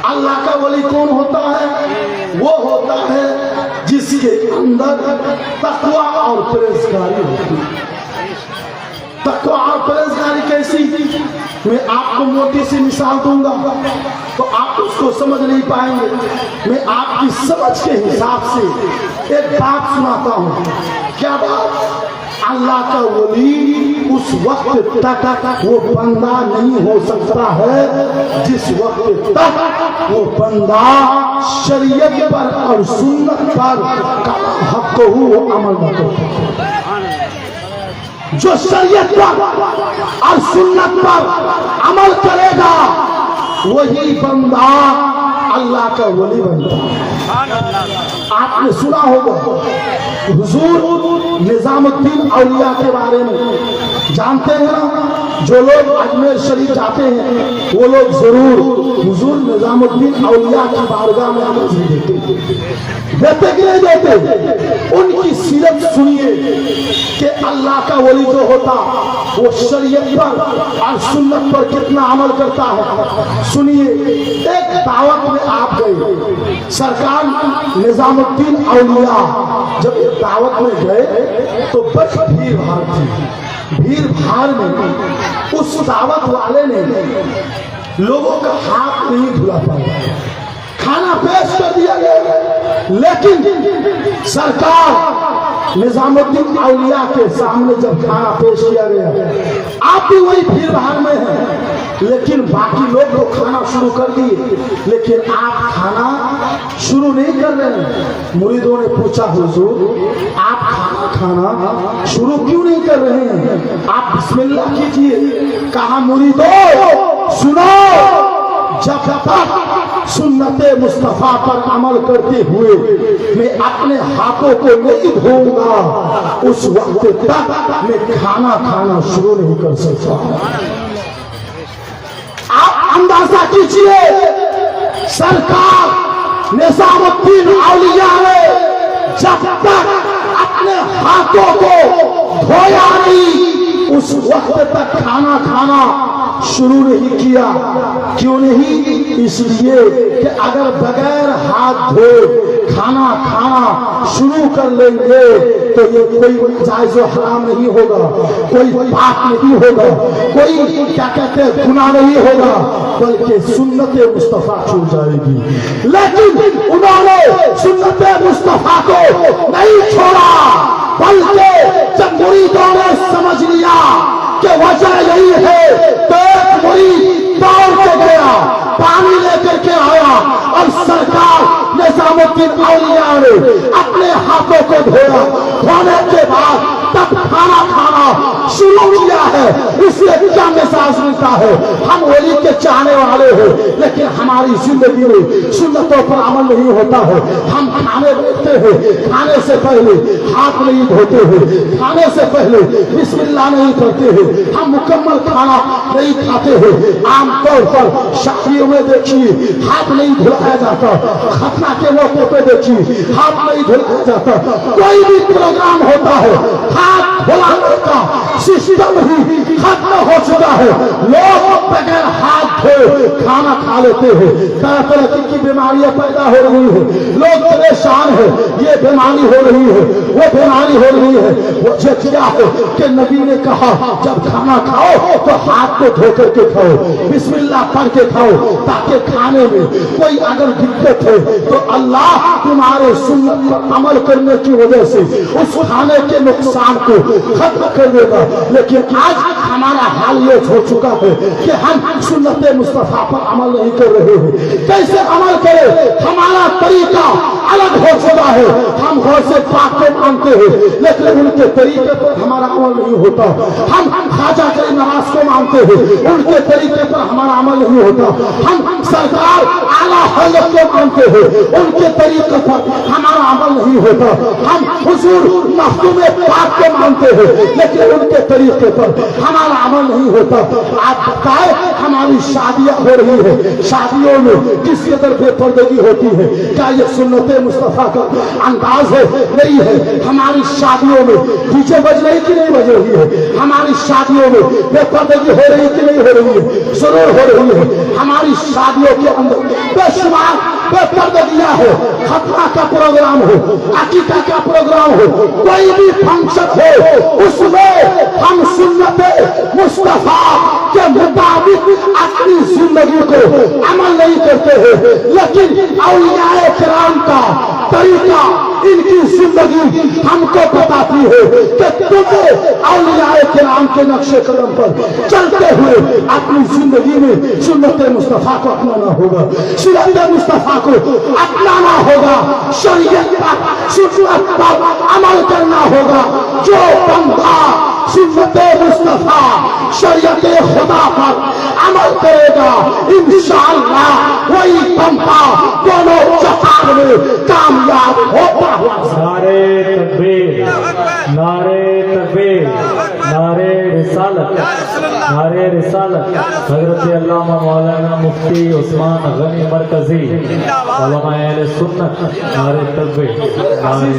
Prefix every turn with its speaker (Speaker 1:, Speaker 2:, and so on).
Speaker 1: اللہ کا ولی کون ہوتا ہے؟ وہ ہوتا ہے جس کے اندر تقوی اور پرہیزگاری ہوتی ہے۔ تقوی اور پرہیزگاری کیسی؟ میں آپ کو موٹی سی مثال دوں گا تو آپ اس کو سمجھ نہیں پائیں گے۔ میں آپ کی سمجھ کے حساب سے ایک بات سناتا ہوں۔ کیا بات؟ اللہ کا ولی اس وقت تک وہ بندہ نہیں ہو سکتا ہے جس وقت تک وہ بندہ شریعت پر اور سنت پر حق ہو عمل نہ کرتا۔ جو شریعت پر اور سنت پر عمل کرے گا وہی بندہ اللہ کا ولی بنتا ہے۔ آپ نے سنا ہوگا حضور نظام الدین اولیاء کے بارے میں جانتے ہیں نا؟ جو لوگ اجمیر شریف جاتے ہیں وہ لوگ ضرور حضور نظام الدین اولیاء کی بارگاہ میں عرض دیتے کہ نہیں دیتے؟ ان کی سیرت سنیے کہ اللہ کا ولی جو ہوتا وہ شریعت پر اور سنت پر کتنا عمل کرتا ہے۔ سنیے، ایک دعوت میں آپ گئے، سرکار نظام الدین اولیاء جب ایک دعوت میں گئے تو بڑی بھیڑ بھاڑ تھی۔ بھیڑ بھاڑ میں اس دعوت والے نے لوگوں کا ہاتھ نہیں دھلا پایا، کھانا پیش کر دیا گیا، لیکن سرکار نظام الدین اولیاء کے سامنے جب کھانا پیش کیا گیا، آپ بھی وہی بھیڑ بھاڑ میں ہیں لیکن باقی لوگ تو کھانا شروع کر دیے، لیکن آپ کھانا شروع نہیں کر رہے ہیں۔ مریدوں نے پوچھا حضور آپ کھانا شروع کیوں نہیں کر رہے ہیں؟ آپ بسم اللہ کیجئے۔ کہا مریدوں سنو، جب تک سنت مصطفیٰ پر عمل کرتے ہوئے میں اپنے ہاتھوں کو نہیں دھوؤں گا اس وقت تک میں کھانا شروع نہیں کر سکتا۔ آپ اندازہ کیجئے سرکار نظام الدین اولیاء نے جب تک اپنے ہاتھوں کو دھویا نہیں اس وقت تک کھانا شروع نہیں کیا۔ کیوں نہیں؟ اس لیے کہ اگر بغیر ہاتھ دھوئے کھانا شروع کر لیں گے تو یہ کوئی جائز و حرام نہیں ہوگا، کوئی پاک نہیں ہوگا، کوئی کیا کہتے ہیں گناہ نہیں ہوگا، بلکہ سنت مصطفیٰ چھوٹ جائے گی۔ لیکن انہوں نے سنت مصطفیٰ کو نہیں چھوڑا، بلکہ جب مریدوں نے سمجھ لیا کہ وجہ یہی ہے تو ایک مرید دوڑ کے گیا، پانی لے کر کے آیا اور سرکار نظام الدین اولیاء نے اپنے ہاتھوں کو دھویا، دھونے کے بعد تب کھانا شروع کیا ہے۔ اس سے کیا مساج ملتا ہے؟ ہم ولی کے چاہنے والے ہیں لیکن ہماری زندگی میں سنتوں پر عمل نہیں ہوتا ہے۔ ہم کھانے بیٹھتے ہیں، کھانے سے پہلے ہاتھ نہیں دھوتے ہیں، کھانے سے پہلے بسم اللہ نہیں کرتے ہیں، ہم مکمل کھانا نہیں کھاتے ہیں۔ عام طور پر شادیوں میں دیکھیے ہاتھ نہیں دھلایا جاتا، ختنہ کے موقع پہ دیکھیے ہاتھ نہیں دھلایا جاتا، کوئی بھی پروگرام ہوتا ہے ہاتھ دھلانے کا سسٹم ہی ختم ہو چکا ہے۔ لوگ بغیر ہاتھ دھوئے کھانا کھا لیتے ہیں، طرح طرح کی بیماریاں پیدا ہو رہی ہیں، لوگ پریشان ہیں، یہ بیماری ہو رہی ہے، وہ بیماری ہو رہی ہے۔ وجہ کیا ہے کہ نبی نے کہا جب کھانا کھاؤ تو ہاتھ کو دھو کر کے کھاؤ، بسم اللہ پڑھ کے کھاؤ، تاکہ کھانے میں کوئی اگر دقت ہے تو اللہ تمہارے سنت پر عمل کرنے کی وجہ سے اس کھانے کے نقصان کو ختم کر دے گا۔ لیکن آج ہمارا حال یہ ہو چکا ہے کہ ہم سنت مصطفیٰ پر عمل نہیں کر رہے ہیں۔ کیسے عمل کرے؟ ہمارا طریقہ الگ ہو چکا ہے۔ ہم غوث پاک کو مانتے ہیں لیکن ان کے طریقے پر ہمارا عمل نہیں ہوتا۔ ہم خواجہ غریب نواز کو مانتے ہیں، ان کے طریقے پر ہمارا عمل نہیں ہوتا۔ ہم سرکار اعلیٰ حضرت کو مانتے ہیں، ان کے طریقے پر ہمارا عمل نہیں ہوتا۔ ہم حضور مخدوم پاک کو مانتے ہیں لیکن ان کے طریقے پر ہمارا عمل نہیں ہوتا۔ آپ بتائیں ہماری شادیاں ہو رہی ہے، شادیوں میں کس قدر بے پردگی ہوتی ہے، کیا یہ سنت مصطفیٰ کا انداز ہے؟ نہیں ہے۔ ہماری شادیوں میں ڈی جے بج رہی کہ نہیں بج رہی ہے؟ ہماری شادیوں میں بے پردگی ہو رہی کہ نہیں ہو رہی ہے؟ ضرور ہو رہی ہے۔ ہماری شادیوں کے اندر بے شمار بے پردگیاں ہو، خطرہ کا پروگرام ہو، عقیقہ کا پروگرام ہو، کوئی بھی فنکشن ہو، اس میں ہم سنت مصطفیٰ کے مطابق اپنی زندگی کو عمل نہیں کرتے ہیں، لیکن اولیاء کرام کا طریقہ، ان کی زندگی ہم کو بتاتی ہے کہ تمہیں اولیاء کرام کے نقش قدم پر چلتے ہوئے اپنی زندگی میں سنت مصطفیٰ کو اپنانا ہوگا، سنت مصطفیٰ کو اپنانا ہوگا، شریعت پر سنت پر عمل کرنا ہوگا۔ جو بندہ سنت مصطفیٰ شریعت خدا پر عمل کرے گا، انشاءاللہ وہی بندہ دونوں جہان میں کامیاب ہوتا ہوا۔
Speaker 2: نعرے تکبیر، نعرے تکبیر، نعرے رسالت، نعرے رسالت۔ حضرت علامہ مولانا مفتی عثمان غنی مرکزی، علماء اہل سنت، نعرے تکبیر، نعرے